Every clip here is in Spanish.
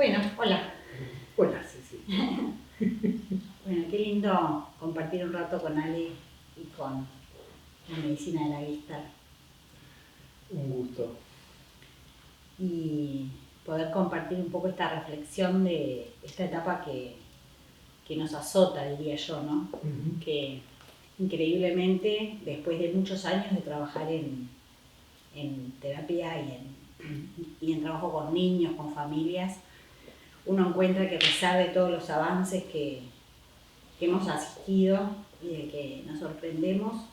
Bueno, hola. Hola, Ceci. Bueno, qué lindo compartir un rato con Ale y con la medicina de la Gestalt Un gusto. y poder compartir un poco esta reflexión de esta etapa que nos azota, diría yo, ¿no? Que increíblemente, después de muchos años de trabajar en terapia y en trabajo con niños, con familias, uno encuentra que a pesar de todos los avances que hemos asistido y de que nos sorprendemos,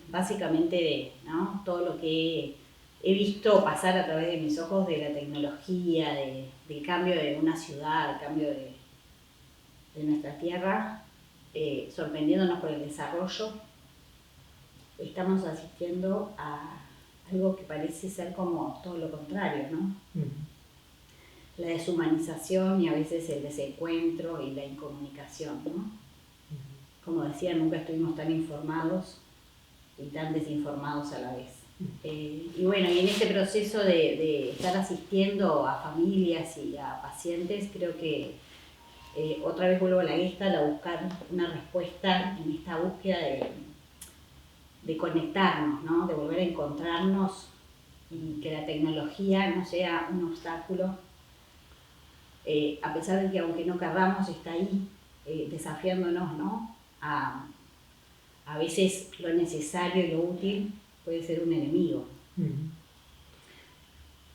básicamente, ¿no? Todo lo que he visto pasar a través de mis ojos de la tecnología, del cambio de una ciudad, el cambio de nuestra tierra, sorprendiéndonos por el desarrollo, estamos asistiendo a algo que parece ser como todo lo contrario, ¿no? La deshumanización y a veces el desencuentro y la incomunicación, ¿no? Como decía, nunca estuvimos tan informados y tan desinformados a la vez. Y bueno, y en este proceso de estar asistiendo a familias y a pacientes, creo que otra vez vuelvo a la Gestalt a buscar una respuesta en esta búsqueda de conectarnos, ¿no? De volver a encontrarnos y que la tecnología no sea un obstáculo, a pesar de que aunque no querramos está ahí desafiándonos, ¿no? A veces lo necesario y lo útil puede ser un enemigo.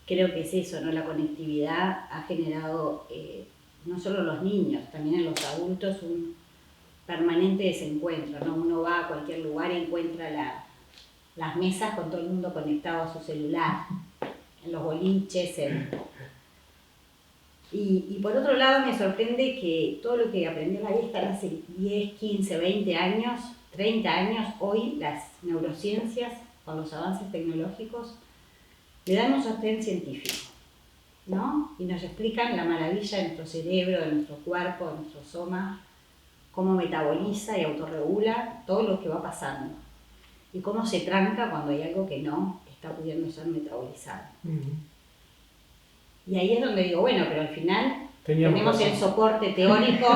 Creo que es eso, ¿no? La conectividad ha generado, no solo en los niños, también en los adultos, un permanente desencuentro, ¿no? Uno va a cualquier lugar y encuentra las mesas con todo el mundo conectado a su celular, en los boliches, Y por otro lado me sorprende que todo lo que aprendió la Gestalt hace 10, 15, 20 años, 30 años, hoy las neurociencias, con los avances tecnológicos, le dan un sostén científico, ¿no? Y nos explican la maravilla de nuestro cerebro, de nuestro cuerpo, de nuestro soma, cómo metaboliza y autorregula todo lo que va pasando y cómo se tranca cuando hay algo que no está pudiendo ser metabolizado. Y ahí es donde digo, bueno, pero al final tenemos el soporte teórico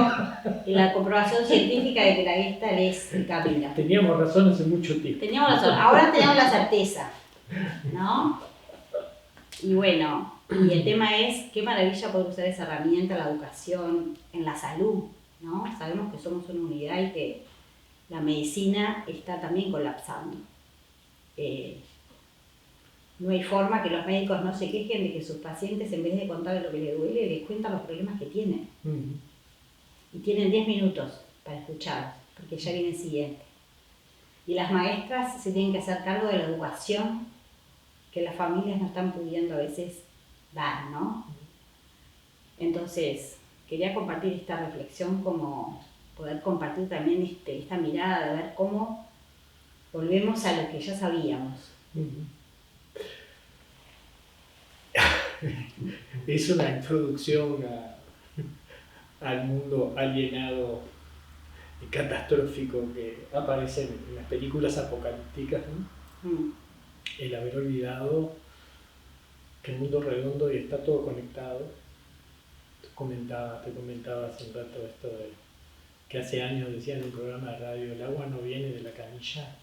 y la comprobación científica de que la Gestalt es el camino. Teníamos razón hace mucho tiempo. Teníamos razón, ahora tenemos la certeza, ¿no? Y bueno, y el tema es qué maravilla poder usar esa herramienta en la educación, en la salud, ¿no? Sabemos que somos una unidad y que la medicina está también colapsando. No hay forma que los médicos no se quejen de que sus pacientes, en vez de contarles lo que les duele, les cuentan los problemas que tienen. Y tienen 10 minutos para escuchar, porque ya viene el siguiente. Y las maestras se tienen que hacer cargo de la educación que las familias no están pudiendo a veces dar, ¿no? Entonces, quería compartir esta reflexión, como poder compartir también esta mirada de ver cómo volvemos a lo que ya sabíamos. Es una introducción al mundo alienado y catastrófico que aparece en las películas apocalípticas, ¿no? El haber olvidado que el mundo es redondo y está todo conectado. Te comentaba hace un rato esto de que hace años decía en un programa de radio, el agua no viene de la canilla,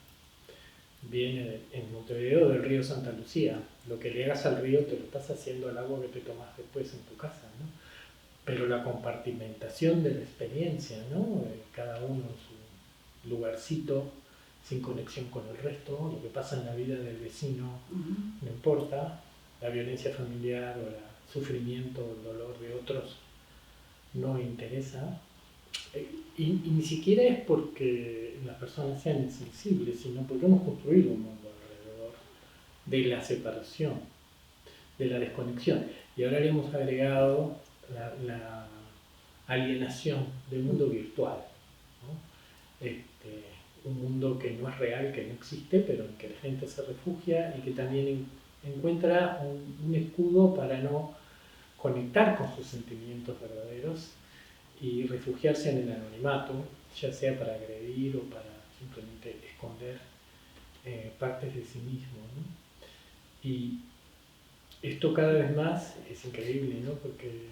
viene en Montevideo del río Santa Lucía. Lo que le hagas al río te lo estás haciendo al agua que te tomas después en tu casa, ¿no? Pero la compartimentación de la experiencia, ¿no? Cada uno en su lugarcito, sin conexión con el resto, lo que pasa en la vida del vecino, no importa, la violencia familiar o el sufrimiento o el dolor de otros no interesa. Y ni siquiera es porque las personas sean insensibles, sino porque hemos construido un mundo alrededor de la separación, de la desconexión. Y ahora le hemos agregado la alienación del mundo virtual, ¿no? Un mundo que no es real, que no existe, pero en que la gente se refugia y que también encuentra un escudo para no conectar con sus sentimientos verdaderos y refugiarse en el anonimato, ya sea para agredir o para simplemente esconder partes de sí mismo, ¿no? Y esto cada vez más es increíble, ¿no? Porque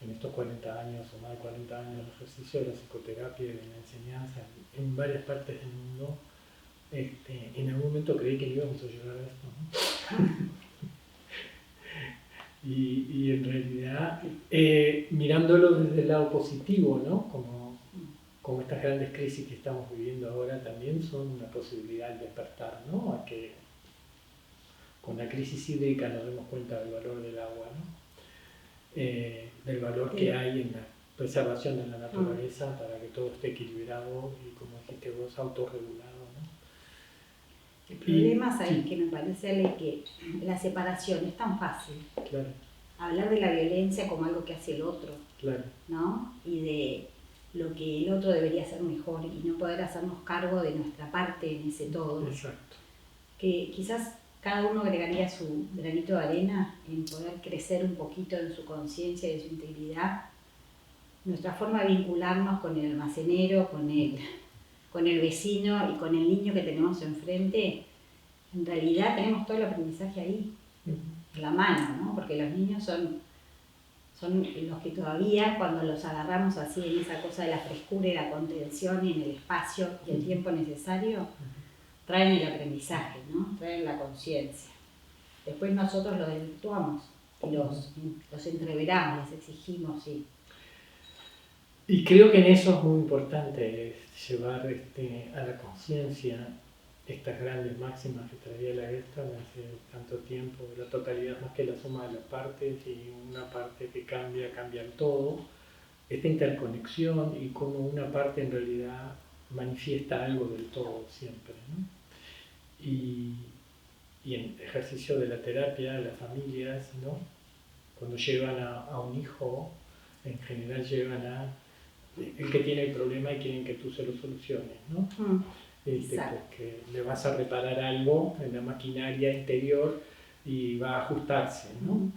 en estos 40 años o más de 40 años de ejercicio de la psicoterapia y de la enseñanza en varias partes del mundo, en algún momento creí que íbamos a llegar a esto, ¿no? Y en realidad, mirándolo desde el lado positivo, ¿no? Como estas grandes crisis que estamos viviendo ahora también son una posibilidad de despertar, ¿no? A que con la crisis hídrica nos demos cuenta del valor del agua, ¿no? Del valor que hay en la preservación de la naturaleza para que todo esté equilibrado y, como dijiste vos, autorregulado, ¿no? El problema, ¿sabes qué me parece, Ale? Que la separación es tan fácil. Claro. Hablar de la violencia como algo que hace el otro, claro, ¿no? Y de lo que el otro debería hacer mejor y no poder hacernos cargo de nuestra parte en ese todo. Exacto. Que quizás cada uno agregaría su granito de arena en poder crecer un poquito en su conciencia y en su integridad. Nuestra forma de vincularnos con el almacenero, con el vecino y con el niño que tenemos enfrente, en realidad tenemos todo el aprendizaje ahí, en la mano, ¿no? Porque los niños son los que todavía, cuando los agarramos así en esa cosa de la frescura y la contención y en el espacio y el tiempo necesario, traen el aprendizaje, ¿no? Traen la conciencia. Después nosotros los desvirtuamos y los entreveramos, les exigimos, sí. Y creo que en eso es muy importante llevar a la conciencia estas grandes máximas que traía la Gestalt hace tanto tiempo, la totalidad más que la suma de las partes y una parte que cambia el todo, esta interconexión y cómo una parte en realidad manifiesta algo del todo siempre, ¿no? Y en ejercicio de la terapia, las familias, ¿no? Cuando llevan a un hijo, en general llevan a el que tiene el problema y quieren que tú se lo soluciones, ¿no? Porque le vas a reparar algo en la maquinaria interior y va a ajustarse, ¿no?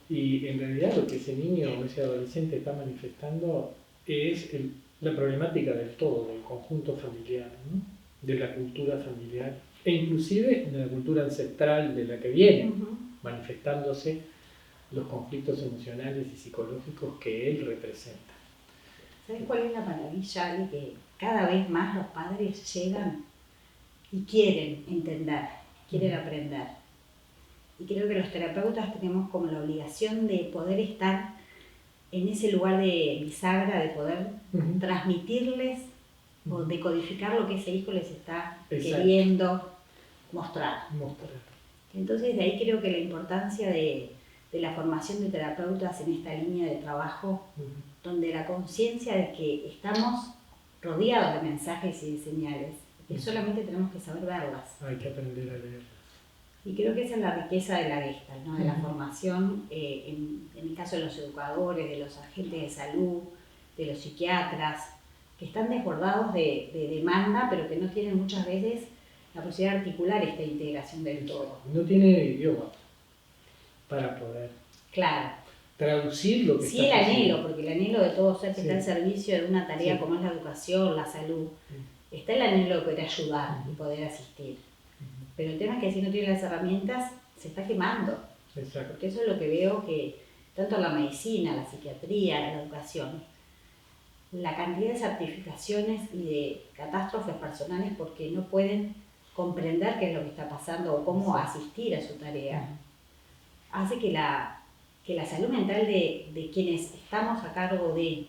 Y en realidad lo que ese niño o ese adolescente está manifestando es la problemática del todo, del conjunto familiar, ¿no? De la cultura familiar e inclusive de la cultura ancestral de la que viene, manifestándose los conflictos emocionales y psicológicos que él representa. ¿Sabes cuál es la maravilla, Ale? Que cada vez más los padres llegan y quieren entender, quieren aprender. Y creo que los terapeutas tenemos como la obligación de poder estar en ese lugar de bisagra, de poder transmitirles o decodificar lo que ese hijo les está queriendo mostrar. Entonces de ahí creo que la importancia de la formación de terapeutas en esta línea de trabajo, donde la conciencia de que estamos rodeados de mensajes y de señales, que solamente tenemos que saber verlas. Hay que aprender a leerlas. Y creo que esa es la riqueza de la Gestalt, ¿no? De la formación, en el caso de los educadores, de los agentes de salud, de los psiquiatras, que están desbordados de demanda, pero que no tienen muchas veces la posibilidad de articular esta integración del todo. No tiene idioma para poder traducir lo que sí, está el anhelo, porque el anhelo de todo ser que está al servicio de una tarea como es la educación, la salud, está el anhelo de poder ayudar y poder asistir. Pero el tema es que si no tiene las herramientas, se está quemando. Exacto. Porque eso es lo que veo que, tanto la medicina, la psiquiatría, la educación, la cantidad de certificaciones y de catástrofes personales porque no pueden comprender qué es lo que está pasando o cómo asistir a su tarea, hace que la salud mental de quienes estamos a cargo de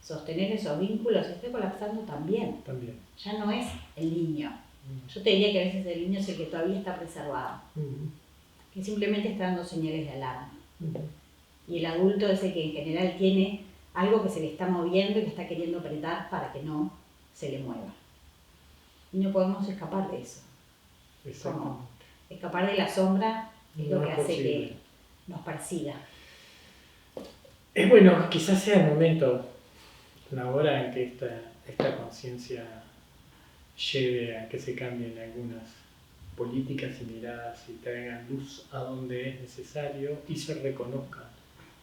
sostener esos vínculos esté colapsando también. Ya no es el niño. Yo te diría que a veces el niño es el que todavía está preservado, que simplemente está dando señales de alarma. Y el adulto es el que en general tiene algo que se le está moviendo y que está queriendo apretar para que no se le mueva. Y no podemos escapar de eso. Como escapar de la sombra es lo que hace que nos persiga. Es bueno, quizás sea el momento, la hora en que esta conciencia lleve a que se cambien algunas políticas y miradas y traigan luz a donde es necesario y se reconozcan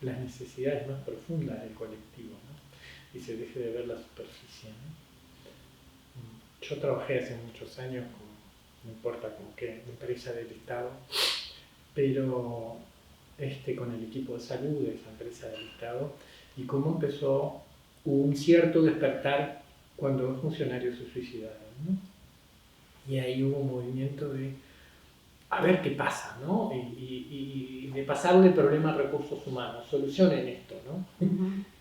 las necesidades más profundas del colectivo, ¿no? Y se deje de ver la superficie, ¿no? Yo trabajé hace muchos años no importa con qué empresa del Estado, pero con el equipo de salud de esa empresa del Estado, y cómo empezó un cierto despertar cuando los funcionarios se suicidaron, ¿no? Y ahí hubo un movimiento de a ver qué pasa, ¿no? Y de pasarle el problema a recursos humanos, solucionen esto, ¿no?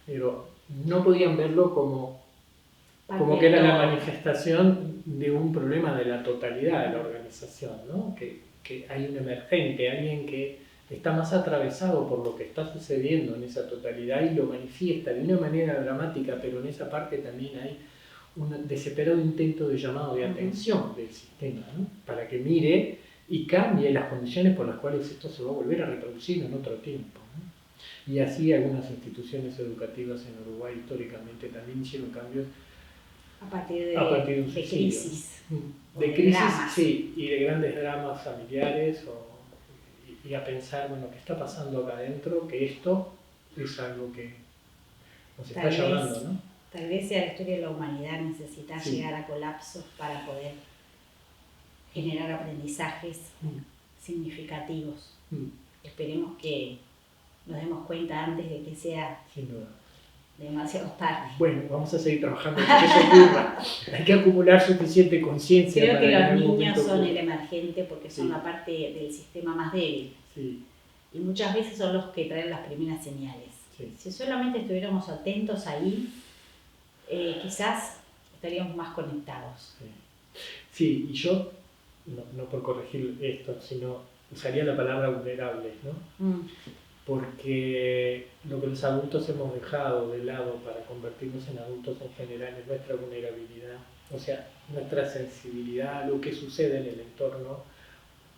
Pero no podían verlo como que era la manifestación de un problema de la totalidad de la organización, ¿no? Que hay un emergente, alguien que está más atravesado por lo que está sucediendo en esa totalidad y lo manifiesta de una manera dramática, pero en esa parte también hay un desesperado intento de llamado de atención del sistema, ¿no? Para que mire y cambie las condiciones por las cuales esto se va a volver a reproducir en otro tiempo, ¿no? Y así algunas instituciones educativas en Uruguay históricamente también hicieron cambios a partir de un de crisis. De crisis, sí, y de grandes dramas familiares, y a pensar, bueno, ¿qué está pasando acá adentro? Que esto es algo que nos está llamando, ¿no? Tal vez sea la historia de la humanidad necesitar llegar a colapsos para poder generar aprendizajes significativos. Esperemos que nos demos cuenta antes de que sea sin duda demasiado tarde. Bueno, vamos a seguir trabajando en que eso ocurra. Hay que acumular suficiente conciencia. Creo que los niños son el emergente porque son la parte del sistema más débil. Sí. Y muchas veces son los que traen las primeras señales. Sí. Si solamente estuviéramos atentos ahí, quizás estaríamos más conectados. Sí, y yo, no por corregir esto, sino usaría la palabra vulnerables, ¿no? Porque lo que los adultos hemos dejado de lado para convertirnos en adultos en general es nuestra vulnerabilidad, o sea, nuestra sensibilidad a lo que sucede en el entorno,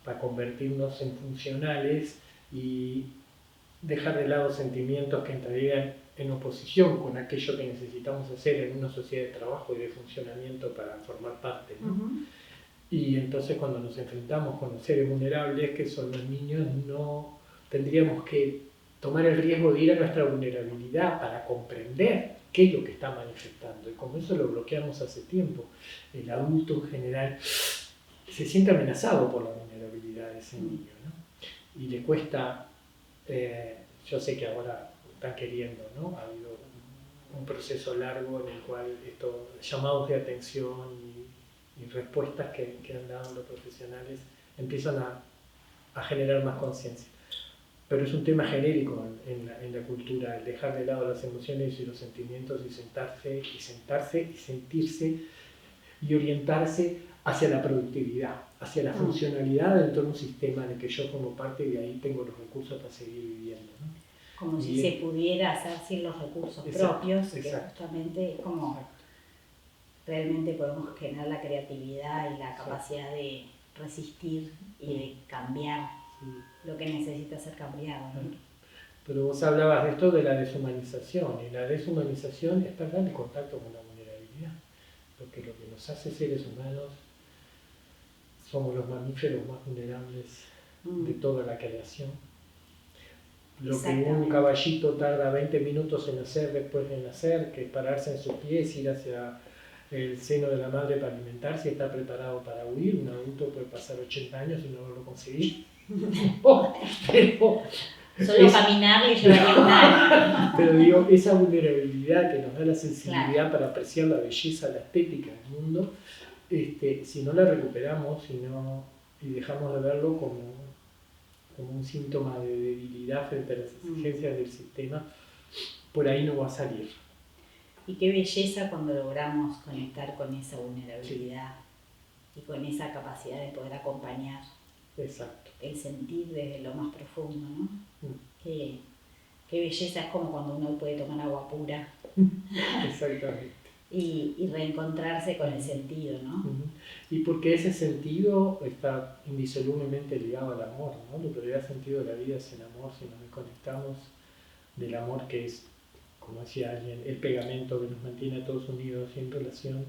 para convertirnos en funcionales y dejar de lado sentimientos que entrarían en oposición con aquello que necesitamos hacer en una sociedad de trabajo y de funcionamiento para formar parte, ¿no? Y entonces cuando nos enfrentamos con los seres vulnerables, que son los niños, no tendríamos que tomar el riesgo de ir a nuestra vulnerabilidad para comprender qué es lo que está manifestando. Y como eso lo bloqueamos hace tiempo, el adulto en general se siente amenazado por la vulnerabilidad de ese niño, ¿no? Y le cuesta, yo sé que ahora están queriendo, ¿no? Ha habido un proceso largo en el cual estos llamados de atención y respuestas que han dado los profesionales empiezan a generar más conciencia. Pero es un tema genérico en la cultura, el dejar de lado las emociones y los sentimientos y sentarse y sentirse y orientarse hacia la productividad, hacia la funcionalidad dentro de un sistema en el que yo formo parte y de ahí tengo los recursos para seguir viviendo, ¿no? Como si se pudiera hacer sin los recursos propios, que justamente es como realmente podemos generar la creatividad y la capacidad de resistir y de cambiar lo que necesita ser cambiado, ¿no? Pero vos hablabas de esto de la deshumanización, y la deshumanización es perder el contacto con la vulnerabilidad, porque lo que nos hace seres humanos somos los mamíferos más vulnerables de toda la creación. Lo que un caballito tarda 20 minutos en hacer después de nacer, que es pararse en sus pies, ir hacia el seno de la madre para alimentarse y estar preparado para huir. Un adulto puede pasar 80 años y no lo conseguir. Solo caminar y llevar un año. Pero digo, esa vulnerabilidad que nos da la sensibilidad para apreciar la belleza, la estética del mundo, si no la recuperamos y dejamos de verlo como un síntoma de debilidad frente a las exigencias del sistema, por ahí no va a salir. Y qué belleza cuando logramos conectar con esa vulnerabilidad y con esa capacidad de poder acompañar. Exacto. El sentir desde lo más profundo, ¿no? Qué belleza, es como cuando uno puede tomar agua pura. Exactamente. Y reencontrarse con el sentido, ¿no? Y porque ese sentido está indisolublemente ligado al amor, ¿no? Lo que le da sentido a la vida es el amor. Si nos desconectamos del amor, que es, como decía alguien, el pegamento que nos mantiene a todos unidos y en relación,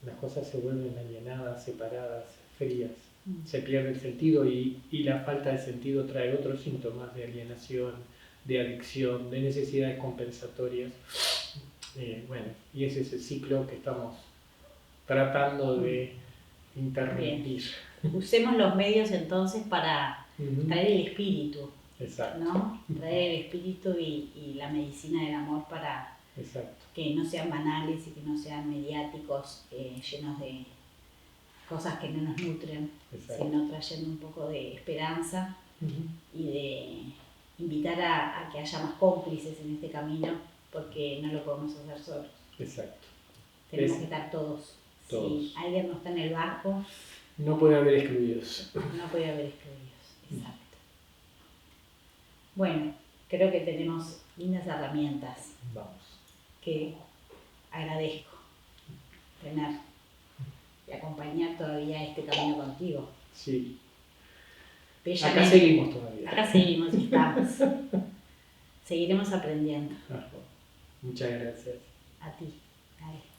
las cosas se vuelven alienadas, separadas, frías. Se pierde el sentido y la falta de sentido trae otros síntomas de alienación, de adicción, de necesidades compensatorias. Bueno, y ese es el ciclo que estamos tratando de interrumpir. Usemos los medios entonces para traer el espíritu Exacto. ¿no? Traer el espíritu y la medicina del amor para Exacto. que no sean banales y que no sean mediáticos, llenos de cosas que no nos nutren, Exacto. sino trayendo un poco de esperanza y de invitar a que haya más cómplices en este camino, porque no lo podemos hacer solos. Exacto. Tenemos que estar todos. Si alguien no está en el barco, no puede haber excluidos. No puede haber excluidos, exacto. Bueno, creo que tenemos lindas herramientas. Vamos. Que agradezco tener y acompañar todavía este camino contigo. Sí. Bellamente. Acá seguimos todavía. Acá seguimos y estamos. Seguiremos aprendiendo. Muchas gracias. A ti. Dale.